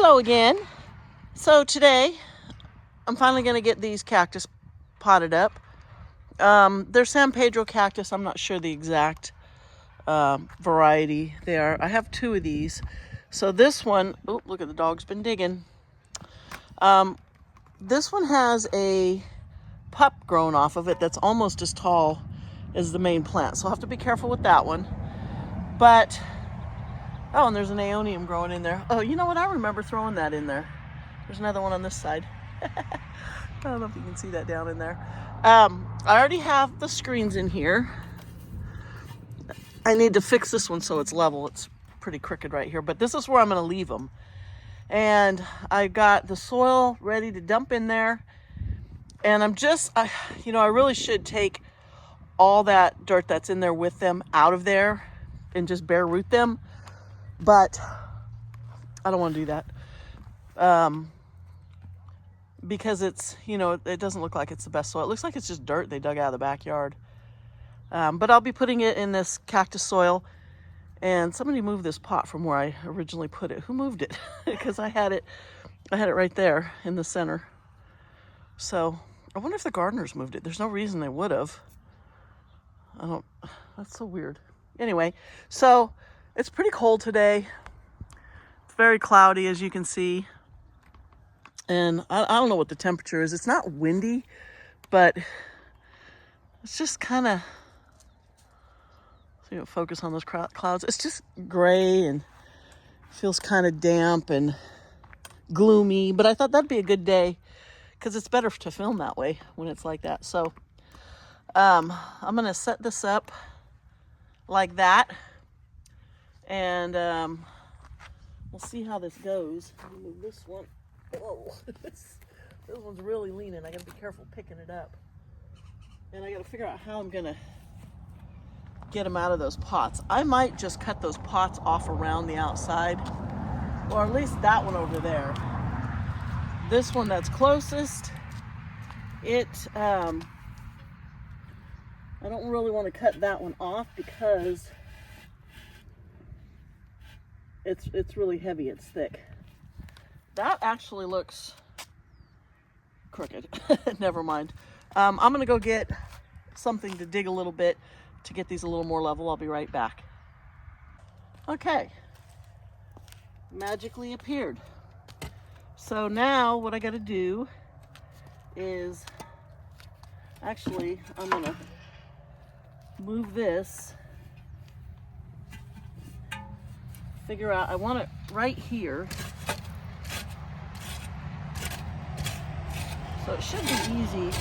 Hello again. So today I'm finally going to get these cactus potted up. They're San Pedro cactus. I'm not sure the exact variety they are. I have two of these. So this one, oh, look at the dog's been digging. This one has a pup grown off of it that's almost as tall as the main plant. So I'll have to be careful with that one. But, oh, and there's an aeonium growing in there. Oh, you know what? I remember throwing that in there. There's another one on this side. I don't know if you can see that down in there. I already have the screens in here. I need to fix this one so it's level. It's pretty crooked right here, but this is where I'm going to leave them. And I got the soil ready to dump in there. And I really should take all that dirt that's in there with them out of there and just bare root them. But I don't want to do that. Because it's, it doesn't look like it's the best soil. It looks like it's just dirt they dug out of the backyard. But I'll be putting it in this cactus soil. And somebody moved this pot from where I originally put it. Who moved it? Because I had it right there in the center. So I wonder if the gardeners moved it. There's no reason they would have. That's so weird. Anyway, so it's pretty cold today. It's very cloudy, as you can see. And I don't know what the temperature is. It's not windy, but it's just kind of, so focus on those clouds. It's just gray and feels kind of damp and gloomy. But I thought that'd be a good day because it's better to film that way when it's like that. So I'm going to set this up like that. And we'll see how this goes. Let me move this one. Whoa, this one's really leaning. I gotta be careful picking it up. And I gotta figure out how I'm gonna get them out of those pots. I might just cut those pots off around the outside, or at least that one over there. This one that's closest, I don't really want to cut that one off because it's really heavy, it's thick. That actually looks crooked. Never mind. I'm going to go get something to dig a little bit to get these a little more level. I'll be right back. Okay. Magically appeared. So now what I got to do is, actually, I'm going to move this. Figure out, I want it right here. So it should be easy to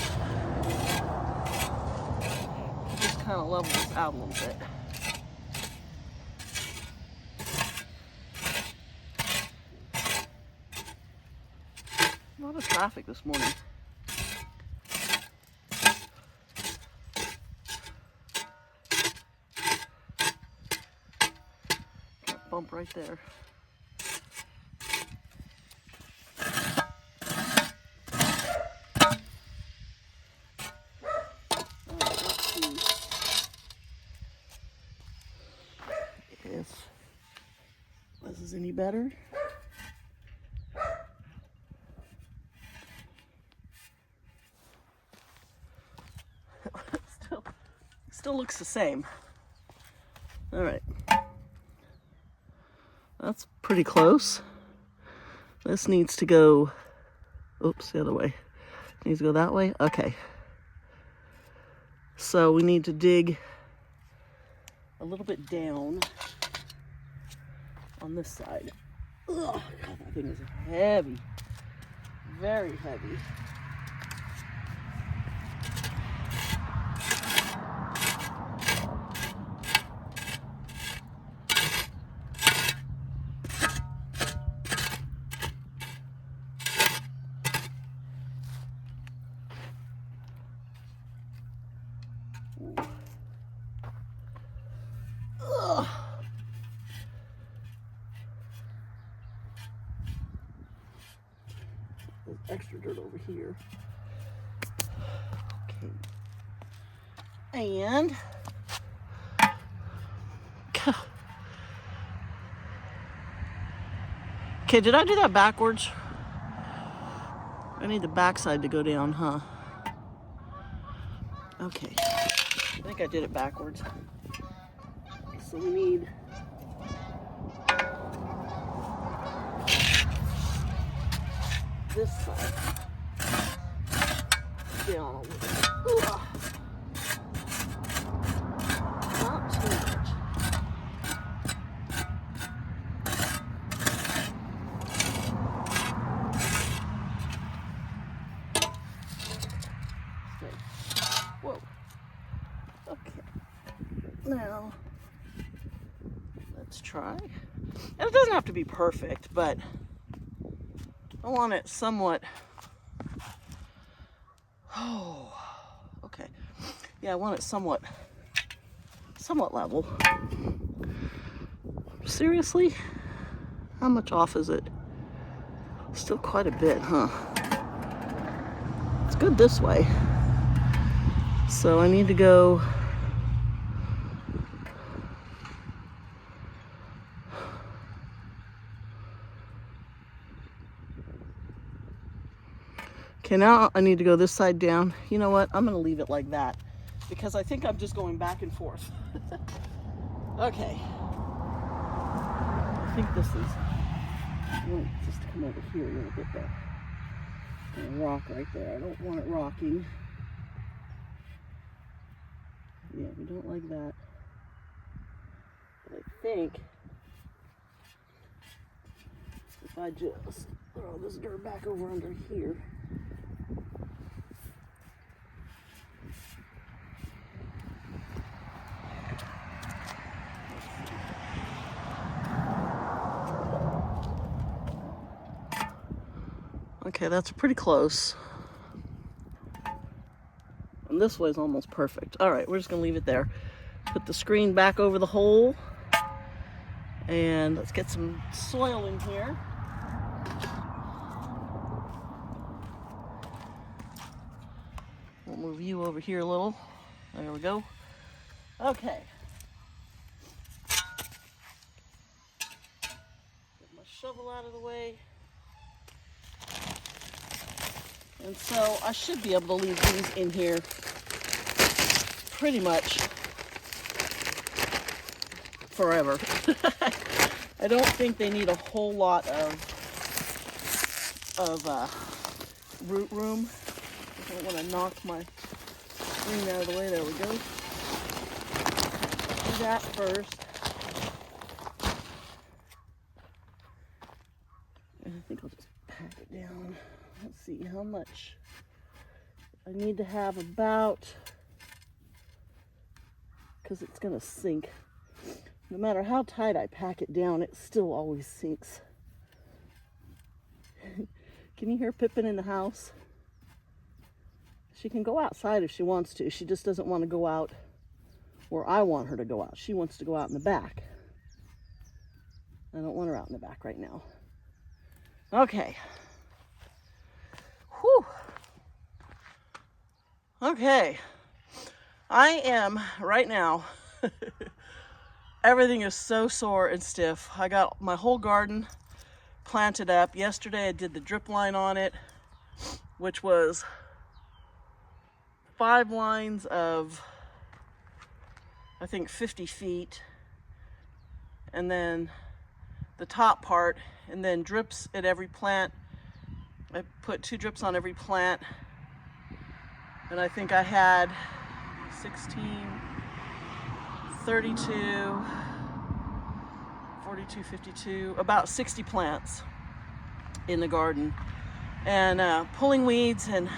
just kind of level this out a little bit. A lot of traffic this morning. Got a bump right there. If this is any better. Still looks the same. All right. That's pretty close. This needs to go, oops, the other way. Needs to go that way? Okay. So we need to dig a little bit down on this side. Oh, God, that thing is heavy. Very heavy. There's extra dirt over here. Okay. And Okay, did I do that backwards? I need the backside to go down, huh? Okay, I think I did it backwards. So we need this side down a little. Ooh. Not too much. Okay. Whoa. Okay. Now, let's try. And it doesn't have to be perfect, but I want it somewhat. Oh, okay. Yeah, I want it somewhat level. Seriously? How much off is it? Still quite a bit, huh? It's good this way. So I need to go. Okay, now I need to go this side down. You know what? I'm gonna leave it like that because I think I'm just going back and forth. Okay. I think this is, you want just to come over here, you want to get that rock right there. I don't want it rocking. Yeah, we don't like that. But I think if I just throw this dirt back over under here. Okay, that's pretty close. And this way is almost perfect. All right, we're just gonna leave it there. Put the screen back over the hole. And let's get some soil in here. We'll move you over here a little. There we go. Okay. Get my shovel out of the way. And so I should be able to leave these in here pretty much forever. I don't think they need a whole lot of root room. I don't want to knock my screen out of the way. There we go. Do that first. And I think I'll just pack it down. Let's see how much I need to have about, because it's going to sink. No matter how tight I pack it down, it still always sinks. Can you hear Pippin in the house? She can go outside if she wants to. She just doesn't want to go out where I want her to go out. She wants to go out in the back. I don't want her out in the back right now. Okay. Whew. Okay. I am right now. Everything is so sore and stiff. I got my whole garden planted up. Yesterday I did the drip line on it, which was 5 lines of, I think, 50 feet. And then the top part, and then drips at every plant. I put 2 drips on every plant. And I think I had 16, 32, 42, 52, about 60 plants in the garden. And pulling weeds, and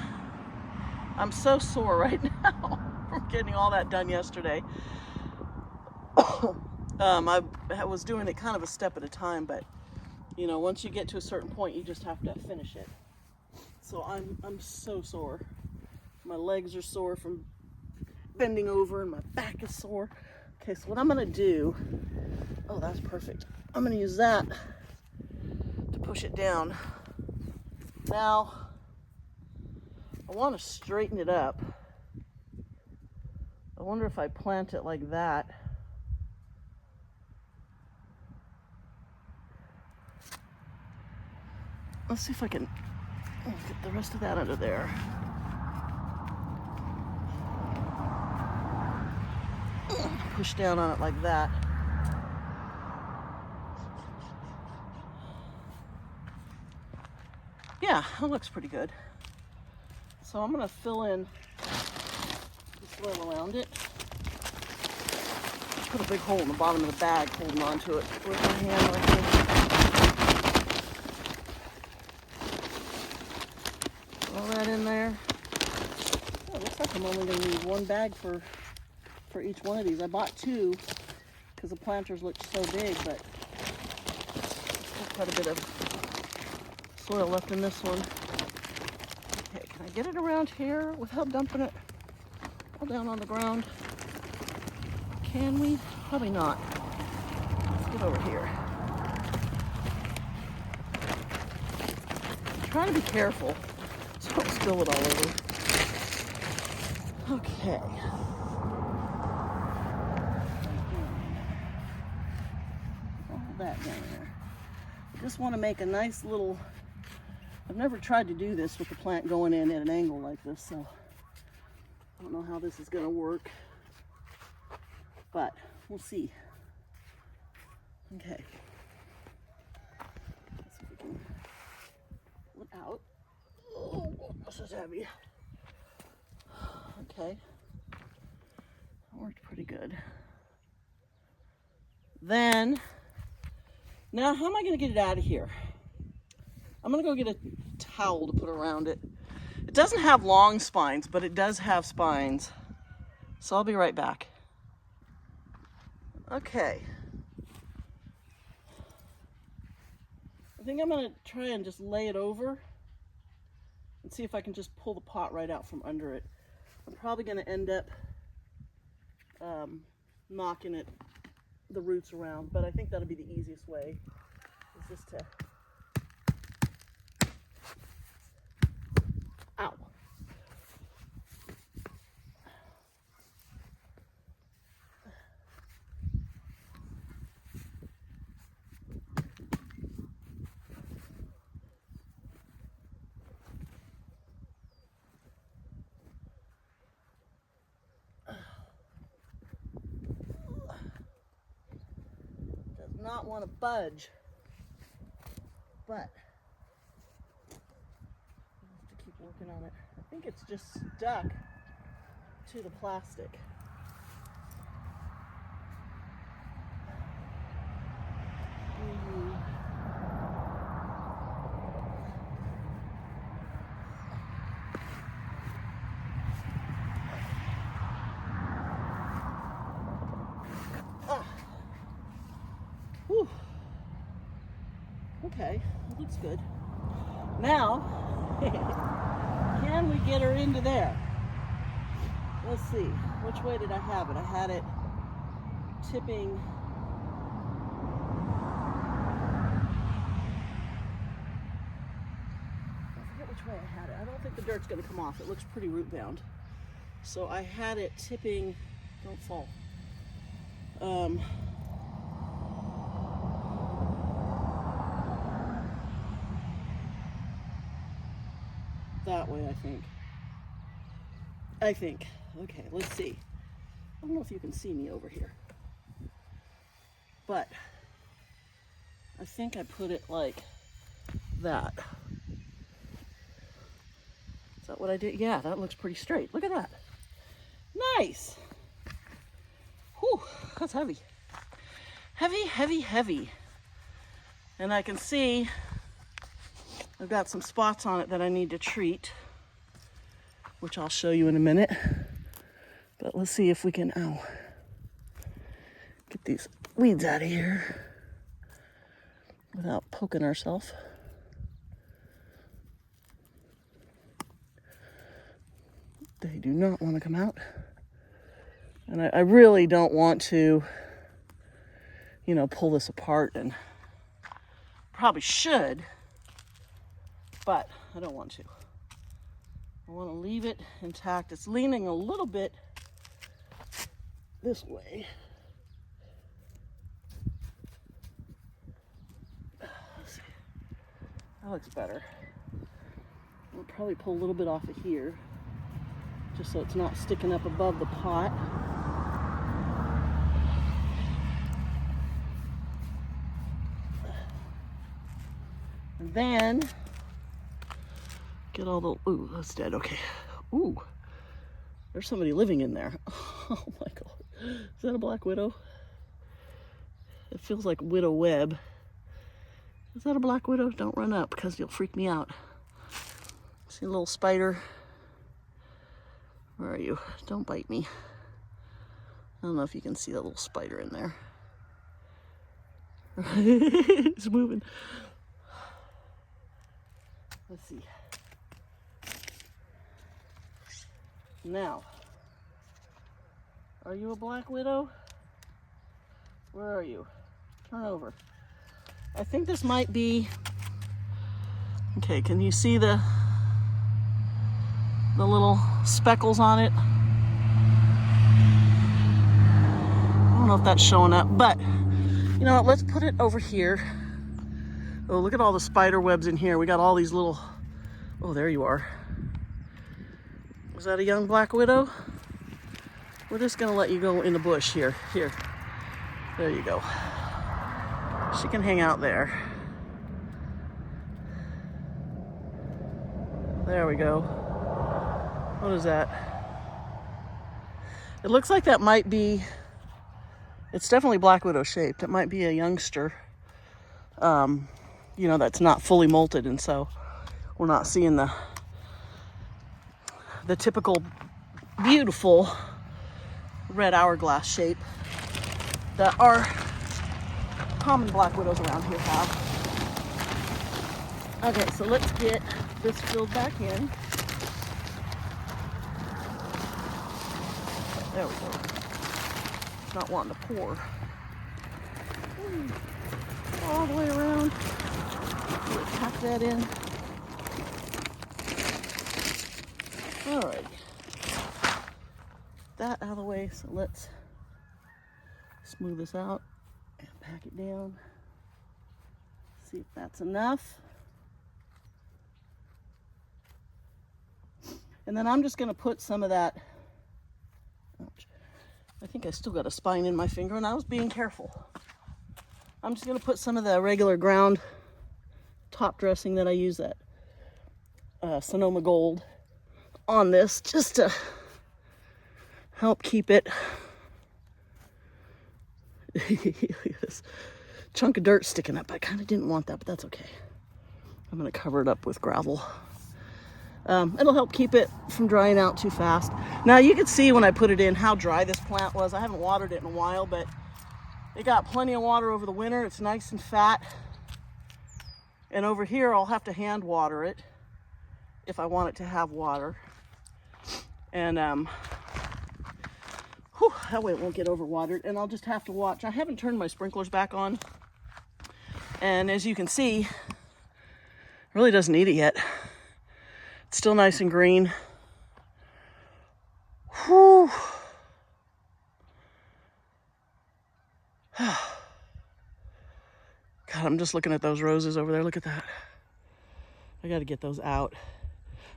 I'm so sore right now from getting all that done yesterday. I was doing it kind of a step at a time, but you know, once you get to a certain point, you just have to finish it. So I'm so sore. My legs are sore from bending over, and my back is sore. Okay, so what I'm gonna do, oh, that's perfect. I'm gonna use that to push it down. Now, I want to straighten it up. I wonder if I plant it like that. Let's see if I can get the rest of that under there. Push down on it like that. Yeah, it looks pretty good. So I'm gonna fill in the soil around it. Put a big hole in the bottom of the bag holding onto it with my hand like this. All that in there. Oh, it looks like I'm only gonna need one bag for each one of these. I bought two because the planters looked so big, but there's quite a bit of soil left in this one. Okay, can I get it around here without dumping it all down on the ground? Can we? Probably not. Let's get over here. I'm trying to be careful so I don't spill it all over. Okay. That down there. Just want to make a nice little, I've never tried to do this with the plant going in at an angle like this, so I don't know how this is going to work, but we'll see. Okay. Let's see if we can pull it out. Oh, this is heavy. Okay. That worked pretty good. Then, now, how am I going to get it out of here? I'm going to go get a towel to put around it. It doesn't have long spines, but it does have spines. So I'll be right back. Okay. I think I'm going to try and just lay it over and see if I can just pull the pot right out from under it. I'm probably going to end up knocking the roots around, but I think that'll be the easiest way, is just to, ow. Not want to budge, but I have to keep working on it. I think it's just stuck to the plastic. Whew. Okay, that looks good. Now, can we get her into there? Let's see, which way did I have it? I had it tipping. I forget which way I had it. I don't think the dirt's gonna come off. It looks pretty root bound. So I had it tipping, don't fall. That way, I think. Okay, let's see. I don't know if you can see me over here, but I think I put it like that. Is that what I did? Yeah, that looks pretty straight. Look at that. Nice. Whew, that's heavy. Heavy, heavy, heavy. And I can see I've got some spots on it that I need to treat, which I'll show you in a minute. But let's see if we can, get these weeds out of here without poking ourselves. They do not want to come out. And I really don't want to, pull this apart, and probably should, but I don't want to. I want to leave it intact. It's leaning a little bit this way. Let's see. That looks better. I'll probably pull a little bit off of here, just so it's not sticking up above the pot. And then get all the, ooh, that's dead, okay. Ooh, there's somebody living in there. Oh my God, is that a black widow? It feels like widow web. Is that a black widow? Don't run up because you'll freak me out. See a little spider? Where are you? Don't bite me. I don't know if you can see that little spider in there. It's moving. Let's see. Now, are you a black widow? Where are you? Turn over. I think this might be, okay, can you see the little speckles on it? I don't know if that's showing up, but you know what, let's put it over here. Oh, look at all the spider webs in here. We got all these little, oh, there you are. Was that a young black widow? We're just gonna let you go in the bush here. Here, there you go. She can hang out there. There we go. What is that? It looks like that might be, it's definitely black widow shaped. It might be a youngster, you know, that's not fully molted, and so we're not seeing the typical beautiful red hourglass shape that our common black widows around here have. Okay, so let's get this filled back in. There we go. It's not wanting to pour. All the way around. Let's pack that in. All right. That out of the way, so let's smooth this out and pack it down. See if that's enough. And then I'm just going to put some of that, ouch, I think I still got a spine in my finger and I was being careful. I'm just going to put some of the regular ground top dressing that I use, that Sonoma Gold, on this just to help keep it. This chunk of dirt sticking up. I kind of didn't want that, but that's okay. I'm going to cover it up with gravel. It'll help keep it from drying out too fast. Now you can see when I put it in how dry this plant was. I haven't watered it in a while, but it got plenty of water over the winter. It's nice and fat. And over here I'll have to hand water it if I want it to have water. And that way it won't get overwatered, and I'll just have to watch. I haven't turned my sprinklers back on, and as you can see, it really doesn't need it yet. It's still nice and green. Whew. God, I'm just looking at those roses over there. Look at that. I got to get those out.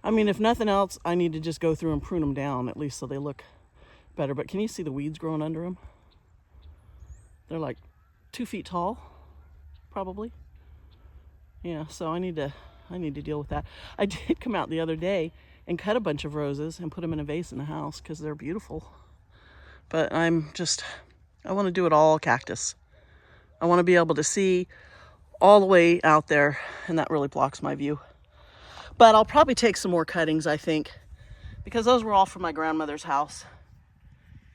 I mean, if nothing else, I need to just go through and prune them down, at least so they look better. But can you see the weeds growing under them? They're like 2 feet tall, probably. Yeah, so I need to deal with that. I did come out the other day and cut a bunch of roses and put them in a vase in the house because they're beautiful. But I want to do it all cactus. I want to be able to see all the way out there, and that really blocks my view. But I'll probably take some more cuttings, I think, because those were all from my grandmother's house.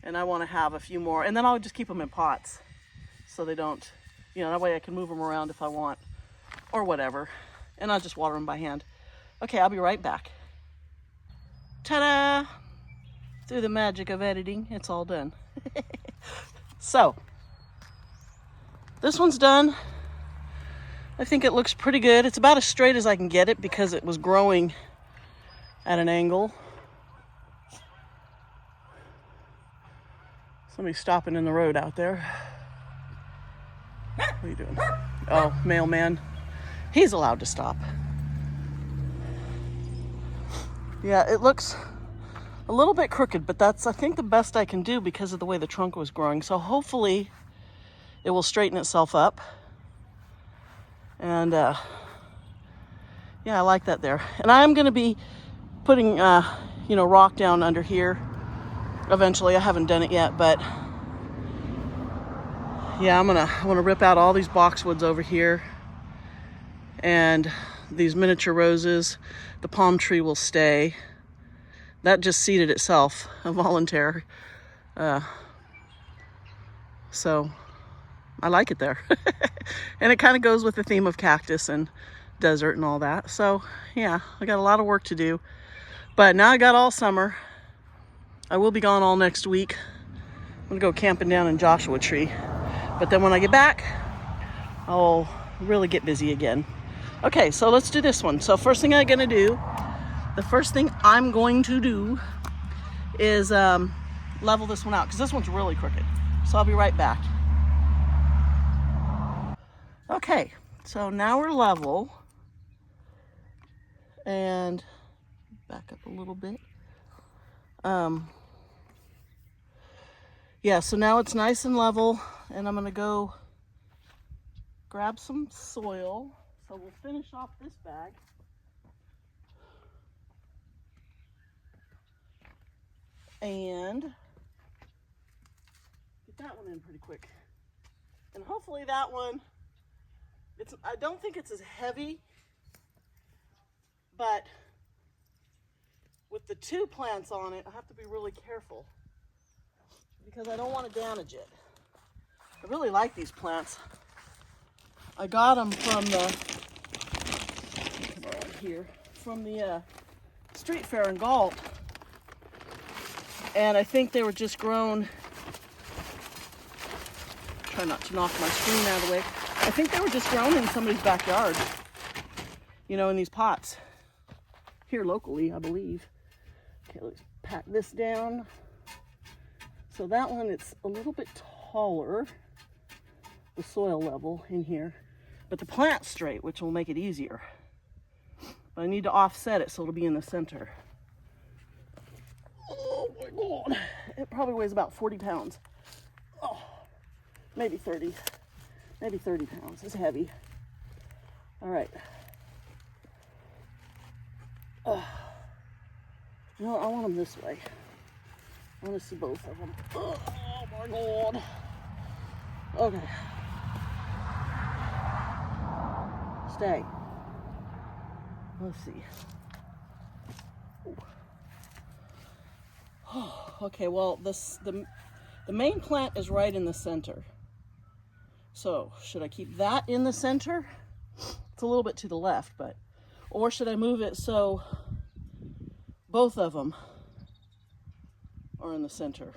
And I want to have a few more, and then I'll just keep them in pots so they don't, you know, that way I can move them around if I want or whatever. And I'll just water them by hand. Okay, I'll be right back. Ta-da! Through the magic of editing, it's all done. So, this one's done. I think it looks pretty good. It's about as straight as I can get it because it was growing at an angle. Somebody's stopping in the road out there. What are you doing? Oh, mailman. He's allowed to stop. Yeah, it looks a little bit crooked, but that's, I think, the best I can do because of the way the trunk was growing. So hopefully it will straighten itself up. And yeah, I like that there. And I'm going to be putting, rock down under here eventually. I haven't done it yet, but yeah, I want to rip out all these boxwoods over here and these miniature roses. The palm tree will stay. That just seeded itself, a voluntary. So I like it there. And it kind of goes with the theme of cactus and desert and all that. So yeah, I got a lot of work to do. But now I got all summer. I will be gone all next week. I'm gonna go camping down in Joshua Tree. But then when I get back, I'll really get busy again. Okay, so let's do this one. So first thing I'm going to do is level this one out, because this one's really crooked. So I'll be right back. Okay, so now we're level. And back up a little bit. Yeah, so now it's nice and level, and I'm going to go grab some soil. So we'll finish off this bag. And get that one in pretty quick. And hopefully that one, I don't think it's as heavy, but with the 2 plants on it, I have to be really careful because I don't want to damage it. I really like these plants. I got them from the street fair in Galt, and I think they were just grown. Try not to knock my screen out of the way. I think they were just grown in somebody's backyard, in these pots here locally, I believe. Okay, let's pat this down. So that one, it's a little bit taller, the soil level in here, but the plant's straight, which will make it easier. But I need to offset it so it'll be in the center. Oh my God. It probably weighs about 40 pounds. Oh, maybe 30. Maybe 30 pounds. It's heavy. All right. No, I want them this way. I want to see both of them. Oh my God. Okay. Stay. Let's see. Oh, okay, well, the main plant is right in the center. So, should I keep that in the center? It's a little bit to the left, or should I move it so both of them are in the center?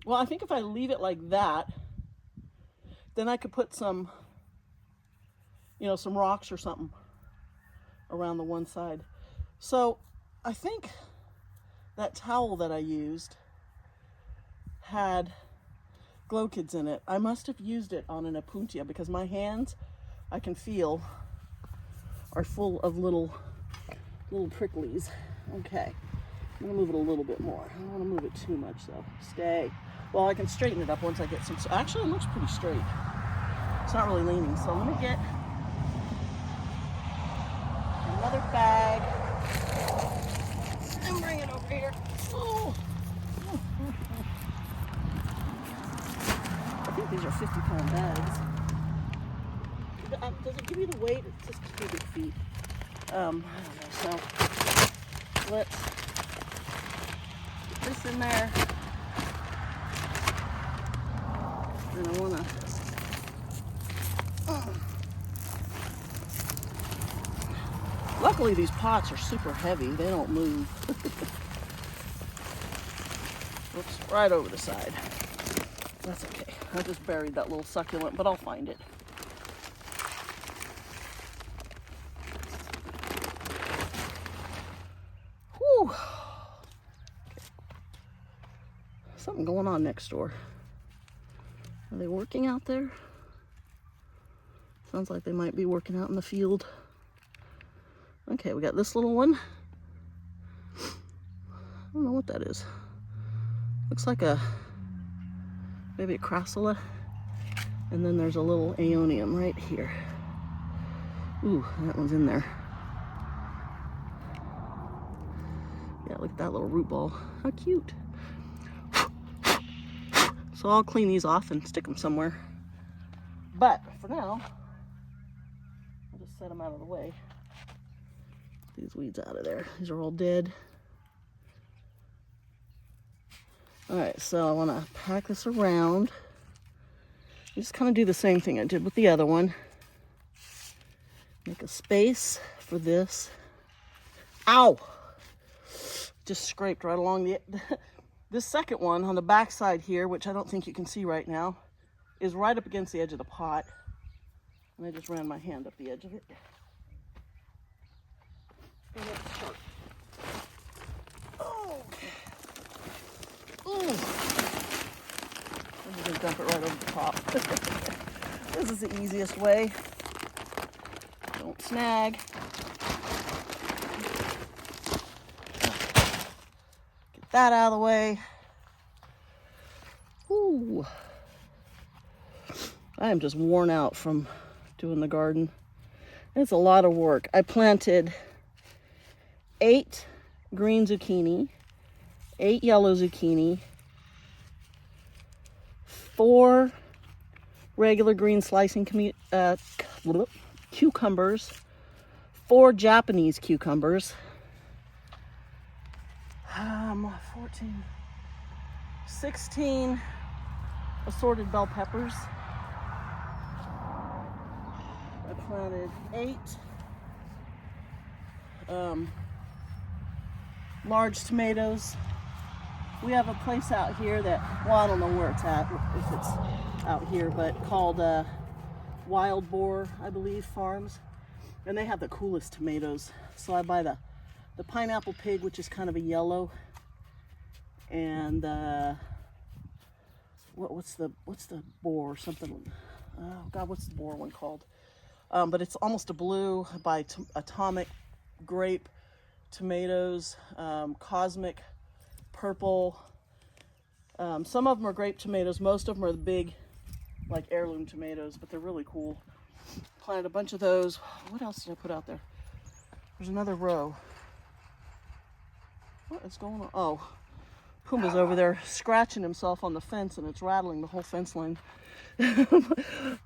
Well, I think if I leave it like that, then I could put some rocks or something around the one side. So I think that towel that I used had glow kids in it. I must have used it on an opuntia because my hands, I can feel, are full of little pricklies. Okay, I'm gonna move it a little bit more. I don't want to move it too much though. Stay. Well, I can straighten it up once I get some. Actually, it looks pretty straight. It's not really leaning. So let me get another bag and bring it over here. Oh. I think these are 50-pound bags. Does it give you the weight? It's just cubic feet. I don't know. So let's put this in there. And I want to. Luckily, these pots are super heavy. They don't move. Whoops, right over the side. That's okay. I just buried that little succulent, but I'll find it. Whew. Okay. Something going on next door. Are they working out there? Sounds like they might be working out in the field. Okay, we got this little one. I don't know what that is. Looks like maybe a crassula. And then there's a little aeonium right here. Ooh, that one's in there. Yeah, look at that little root ball. How cute. So I'll clean these off and stick them somewhere. But for now, I'll just set them out of the way. These weeds out of there. These are all dead. All right, so I want to pack this around. Just kind of do the same thing I did with the other one. Make a space for this. Ow! Just scraped right along the... This second one on the back side here, which I don't think you can see right now, is right up against the edge of the pot. And I just ran my hand up the edge of it. So let's start. Okay. Ooh. I'm just gonna dump it right over the top. This is the easiest way. Don't snag. Get that out of the way. Ooh. I am just worn out from doing the garden. It's a lot of work. I planted 8 green zucchini, 8 yellow zucchini, 4 regular green slicing cucumbers, 4 Japanese cucumbers, 16 assorted bell peppers. I planted 8 large tomatoes. We have a place out here that, well, I don't know where it's at, if it's out here, but called Wild Boar, I believe, Farms. And they have the coolest tomatoes. So I buy the pineapple pig, which is kind of a yellow, and what's the boar or something? Oh God, what's the boar one called? But it's almost a blue. I buy atomic grape tomatoes, cosmic purple. Some of them are grape tomatoes. Most of them are the big, like heirloom tomatoes, but they're really cool. Planted a bunch of those. What else did I put out there? There's another row. What is going on? Oh, Pumbaa's over there scratching himself on the fence, and it's rattling the whole fence line. I'm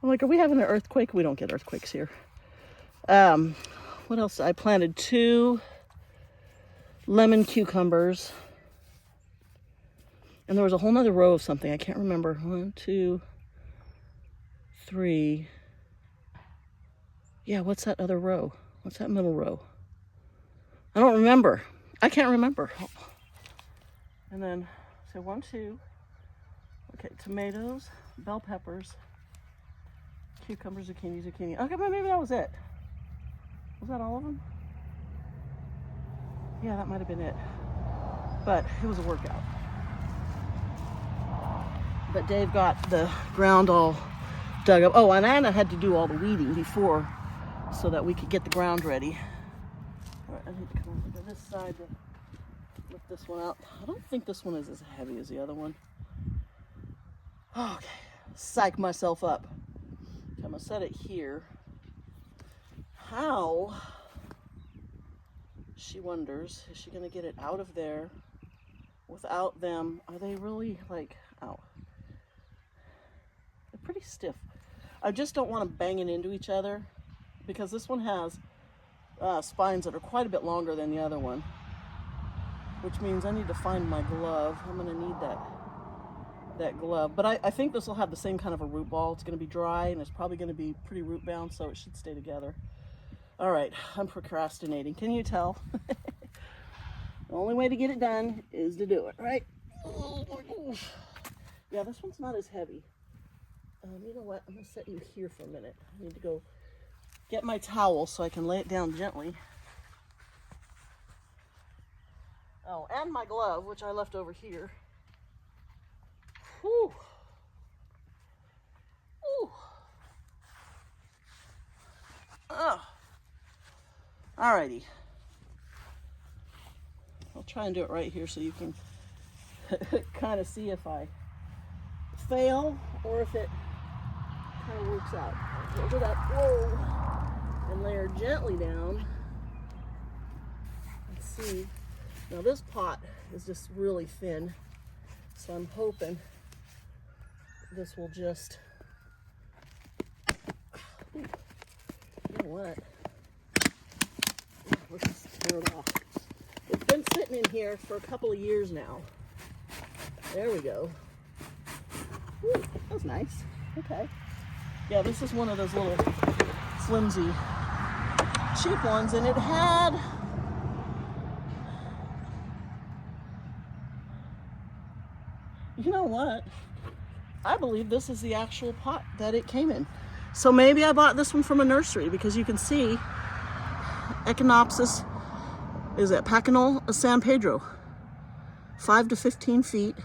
like, are we having an earthquake? We don't get earthquakes here. What else? I planted 2 lemon cucumbers. And there was a whole nother row of something. I can't remember. 1, 2, 3. Yeah, what's that other row? What's that middle row? I don't remember. I can't remember. And then, so 1, 2. Okay, tomatoes, bell peppers, cucumbers, zucchini. Okay, but maybe that was it. Was that all of them? Yeah, that might have been it. But it was a workout. But Dave got the ground all dug up. Oh, and Anna had to do all the weeding before so that we could get the ground ready. All right, I need to come over to this side to lift this one out. I don't think this one is as heavy as the other one. Okay, psych myself up. I'm gonna set it here. How, she wonders, is she gonna get it out of there without them? Are they really like, ow. They're pretty stiff. I just don't want them banging into each other because this one has spines that are quite a bit longer than the other one, which means I need to find my glove. I'm gonna need that glove. But I think this will have the same kind of a root ball. It's gonna be dry and it's probably gonna be pretty root bound, so it should stay together. All right, I'm procrastinating. Can you tell? The only way to get it done is to do it, right? Yeah, this one's not as heavy. You know what? I'm gonna set you here for a minute. I need to go get my towel so I can lay it down gently. Oh, and my glove, which I left over here. Whew. Ooh. Oh. Alrighty. I'll try and do it right here so you can kind of see if I fail or if it kind of works out. Hold it up, whoa, and lay her gently down. Let's see. Now this pot is just really thin, so I'm hoping this will just, you know what? Let's just tear it off. It's been sitting in here for a couple of years now. There we go. Ooh, that was nice. Okay. Yeah, this is one of those little flimsy, cheap ones, and it had, you know what? I believe this is the actual pot that it came in. So maybe I bought this one from a nursery, because you can see Echinopsis is at Pacanol, San Pedro. 5 to 15 feet.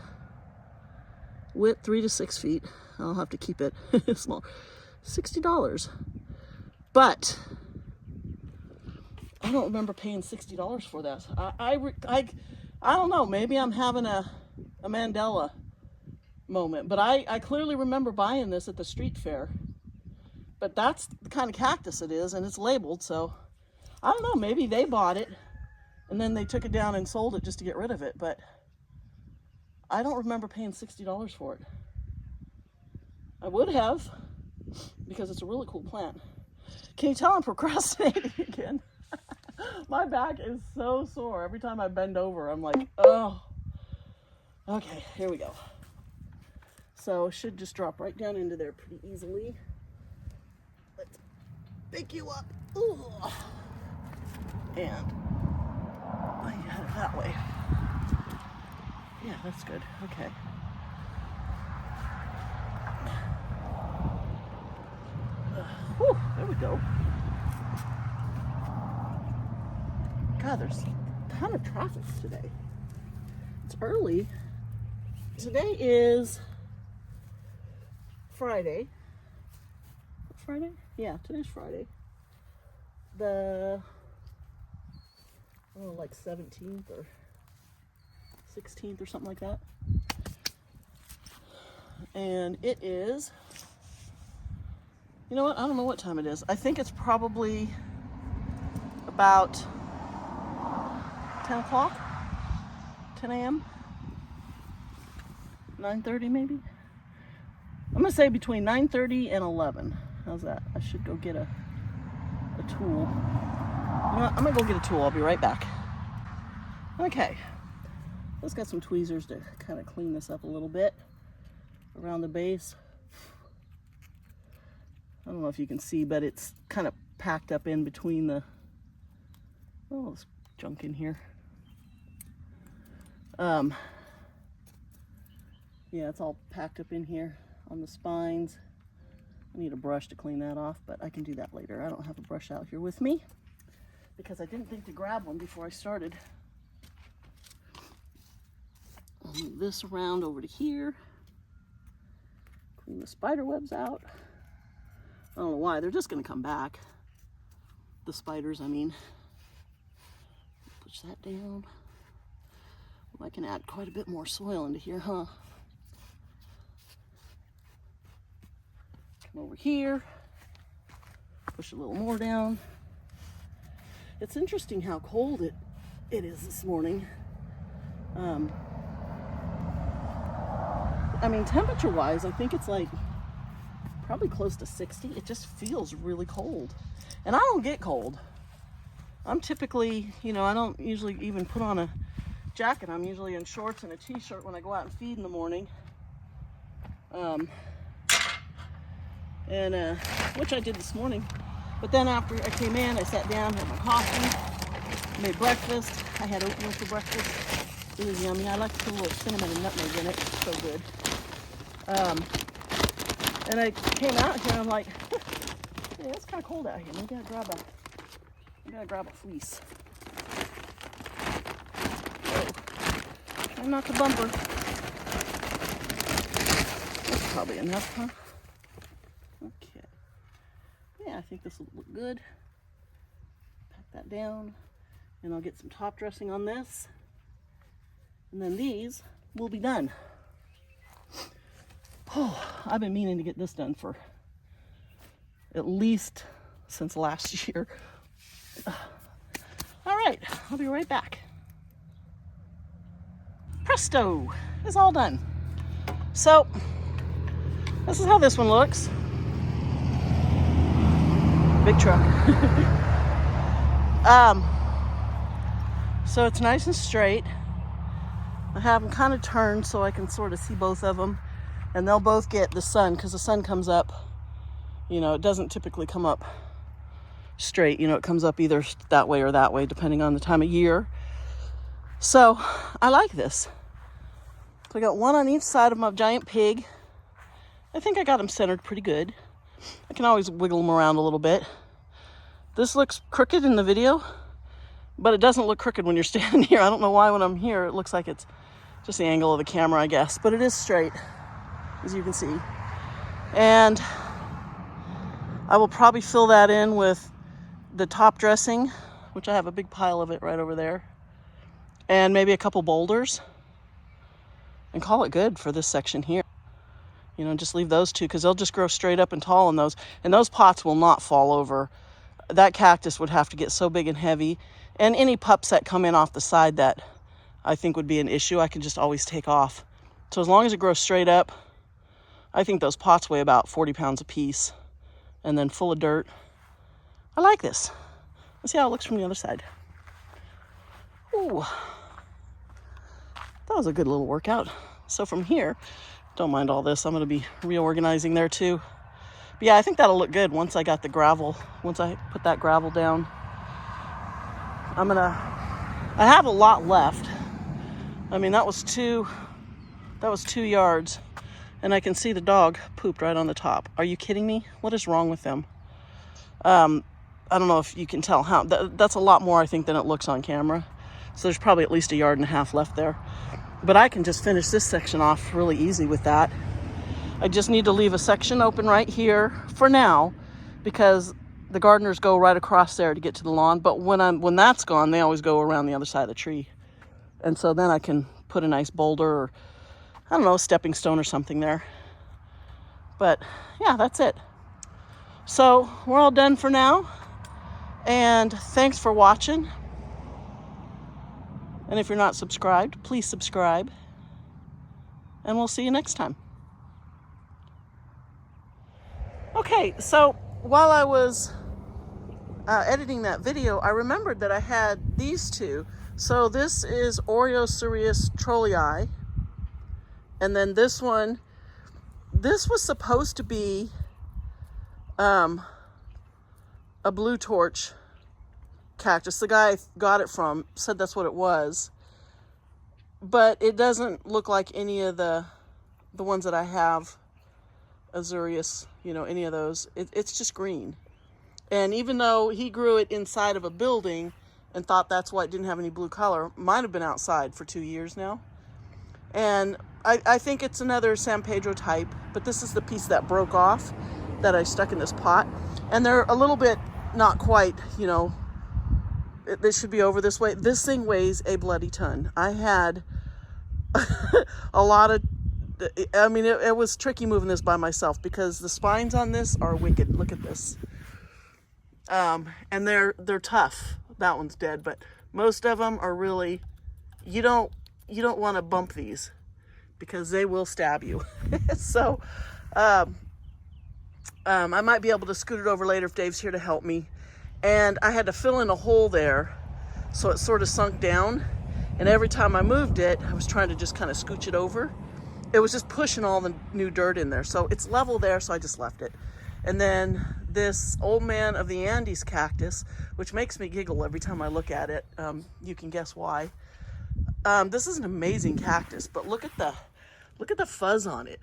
Width 3 to 6 feet. I'll have to keep it small. $60. But I don't remember paying $60 for that. I don't know. Maybe I'm having a Mandela moment. But I clearly remember buying this at the street fair. But that's the kind of cactus it is, and it's labeled, so I don't know. Maybe they bought it and then they took it down and sold it just to get rid of it. But I don't remember paying $60 for it. I would have, because it's a really cool plant. Can you tell I'm procrastinating again? My back is so sore. Every time I bend over, I'm like, oh. Okay, here we go. So it should just drop right down into there pretty easily. Let's pick you up. Ooh. And I got it that way. Yeah, that's good. Okay. Whew, there we go. God, there's a ton of traffic today. It's early. Today is Friday. Friday? Yeah, today's Friday. The, like 17th or 16th or something like that. And it is, you know what? I don't know what time it is. I think it's probably about 10 o'clock, 10 a.m., 9:30 maybe. I'm gonna say between 9:30 and 11. How's that? I should go get a tool. You know what? I'm gonna go get a tool. I'll be right back. Okay. Let's got some tweezers to kind of clean this up a little bit around the base. I don't know if you can see, but it's kind of packed up in between the, oh, there's junk in here. Yeah, it's all packed up in here on the spines. I need a brush to clean that off, but I can do that later. I don't have a brush out here with me because I didn't think to grab one before I started. I'll move this around over to here. Clean the spider webs out. I don't know why, they're just gonna come back. The spiders, I mean. Push that down. Well, I can add quite a bit more soil into here, huh? Come over here. Push a little more down. It's interesting how cold it is this morning. I mean, temperature-wise, I think it's like probably close to 60. It just feels really cold. And I don't get cold. I'm typically, you know, I don't usually even put on a jacket. I'm usually in shorts and a t-shirt when I go out and feed in the morning. Which I did this morning. But then after I came in, I sat down, had my coffee, made breakfast. I had oatmeal for breakfast. It was yummy. I like to put a little cinnamon and nutmeg in it. It's so good. And I came out here and I'm like, yeah, it's kind of cold out here. Maybe I gotta grab a fleece. Oh, try not to bumper. That's probably enough, huh? Okay. Yeah, I think this will look good. Pack that down, and I'll get some top dressing on this, and then these will be done. Oh, I've been meaning to get this done for at least since last year. All right, I'll be right back. Presto, it's all done. So this is how this one looks. Big truck. So it's nice and straight. I have them kind of turned so I can sort of see both of them, and they'll both get the sun, because the sun comes up, you know, it doesn't typically come up straight, you know, it comes up either that way or that way depending on the time of year. So I like this. So I got one on each side of my giant pig. I think I got them centered pretty good. I can always wiggle them around a little bit. This looks crooked in the video, but it doesn't look crooked when you're standing here. I don't know why when I'm here it looks like it's just the angle of the camera, I guess, but it is straight, as you can see. And I will probably fill that in with the top dressing, which I have a big pile of it right over there, and maybe a couple boulders, and call it good for this section here. You know, just leave those two, because they'll just grow straight up and tall in those, and those pots will not fall over. That cactus would have to get so big and heavy, and any pups that come in off the side that I think would be an issue, I can just always take off. So as long as it grows straight up, I think those pots weigh about 40 pounds a piece, and then full of dirt. I like this. Let's see how it looks from the other side. Ooh, that was a good little workout. So from here, don't mind all this, I'm going to be reorganizing there too. But yeah, I think that'll look good once I got the gravel, once I put that gravel down. I have a lot left. I mean, that was 2 yards, and I can see the dog pooped right on the top. Are you kidding me? What is wrong with them? I don't know if you can tell how, that's a lot more I think than it looks on camera. So there's probably at least 1.5 yards left there. But I can just finish this section off really easy with that. I just need to leave a section open right here for now, because the gardeners go right across there to get to the lawn. But when that's gone, they always go around the other side of the tree. And so then I can put a nice boulder or, I don't know, a stepping stone or something there. But yeah, that's it. So we're all done for now. And thanks for watching. And if you're not subscribed, please subscribe. And we'll see you next time. Okay, so while I was editing that video, I remembered that I had these two. So this is Oreocereus trolleyi. And then this one, this was supposed to be a blue torch cactus. The guy I got it from said that's what it was. But it doesn't look like any of the ones that I have, Azureus, you know, any of those. It's just green. And even though he grew it inside of a building and thought that's why it didn't have any blue color, mine have been outside for 2 years now. And I think it's another San Pedro type, but this is the piece that broke off that I stuck in this pot. And they're a little bit not quite, you know, this should be over this way. This thing weighs a bloody ton. I had a lot of, I mean, it was tricky moving this by myself because the spines on this are wicked. Look at this. And they're tough. That one's dead, but most of them are really, you don't want to bump these because they will stab you. So, I might be able to scoot it over later if Dave's here to help me. And I had to fill in a hole there, so it sort of sunk down. And every time I moved it, I was trying to just kind of scooch it over. It was just pushing all the new dirt in there. So it's level there, so I just left it. And then this Old Man of the Andes cactus, which makes me giggle every time I look at it. You can guess why. This is an amazing cactus, but look at the fuzz on it.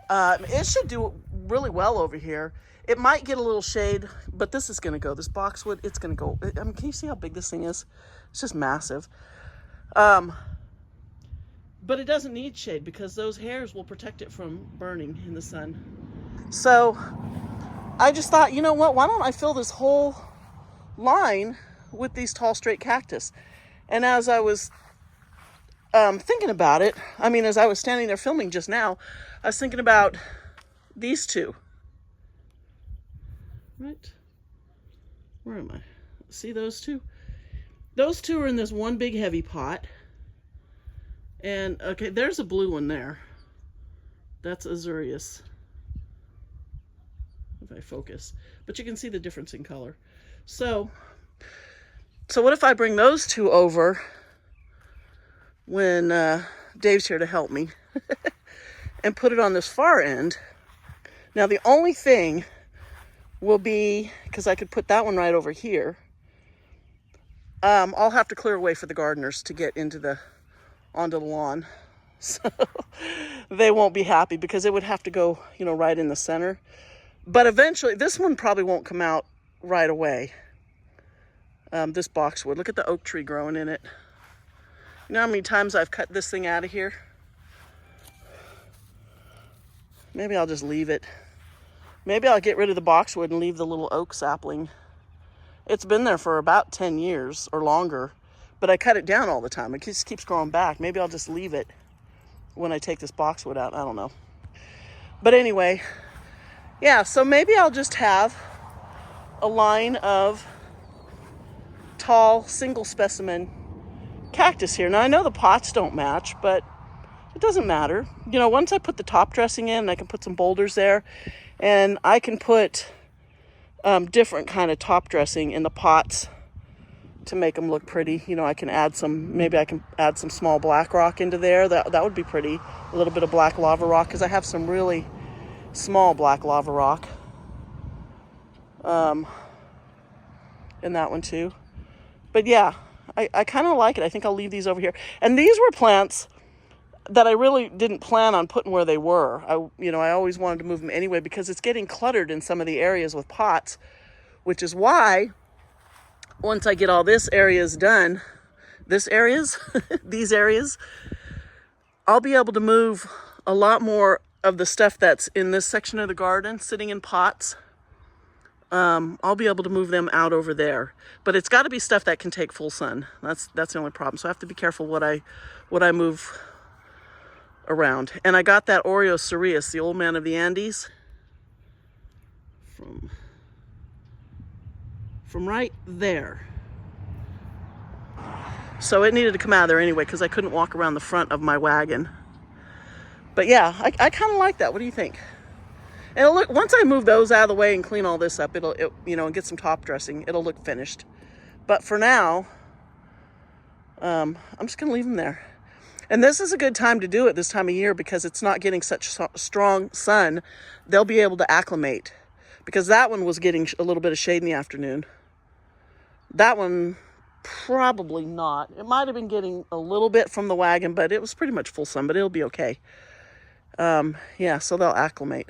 It should do really well over here. It might get a little shade, but this is going to go. This boxwood, it's going to go. I mean, can you see how big this thing is? It's just massive. But it doesn't need shade because those hairs will protect it from burning in the sun. So I just thought, you know what? Why don't I fill this whole line with these tall straight cactus. And as I was thinking about it, I mean, as I was standing there filming just now, I was thinking about these two. Right? Where am I? See those two? Those two are in this one big heavy pot. And, okay, there's a blue one there. That's azurius. If I focus. But you can see the difference in color. So what if I bring those two over when Dave's here to help me and put it on this far end? Now, the only thing will be, because I could put that one right over here, I'll have to clear away for the gardeners to get onto the lawn. So they won't be happy because it would have to go, right in the center. But eventually, this one probably won't come out right away. This boxwood, look at the oak tree growing in it. You know how many times I've cut this thing out of here? Maybe I'll just leave it. Maybe I'll get rid of the boxwood and leave the little oak sapling. It's been there for about 10 years or longer, but I cut it down all the time. It just keeps growing back. Maybe I'll just leave it when I take this boxwood out. I don't know. But anyway, yeah, so maybe I'll just have a line of tall single specimen cactus here. Now, I know the pots don't match, but it doesn't matter. Once I put the top dressing in, I can put some boulders there, and I can put different kind of top dressing in the pots to make them look pretty. I can add maybe I can add some small black rock into there. That would be pretty. A little bit of black lava rock, because I have some really small black lava rock in that one too. But yeah, I kind of like it. I think I'll leave these over here. And these were plants that I really didn't plan on putting where they were. I always wanted to move them anyway because it's getting cluttered in some of the areas with pots, which is why once I get all these areas, these areas, I'll be able to move a lot more of the stuff that's in this section of the garden sitting in pots. I'll be able to move them out over there, but it's got to be stuff that can take full sun. That's the only problem. So I have to be careful what I move around. And I got that Oreo cereus, the old man of the Andes, from right there. So it needed to come out of there anyway because I couldn't walk around the front of my wagon. But yeah, I kind of like that. What do you think? And it'll look, once I move those out of the way and clean all this up, and get some top dressing, it'll look finished. But for now, I'm just gonna leave them there. And this is a good time to do it this time of year because it's not getting such strong sun. They'll be able to acclimate, because that one was getting a little bit of shade in the afternoon. That one, probably not. It might have been getting a little bit from the wagon, but it was pretty much full sun, but it'll be okay. Yeah, so they'll acclimate.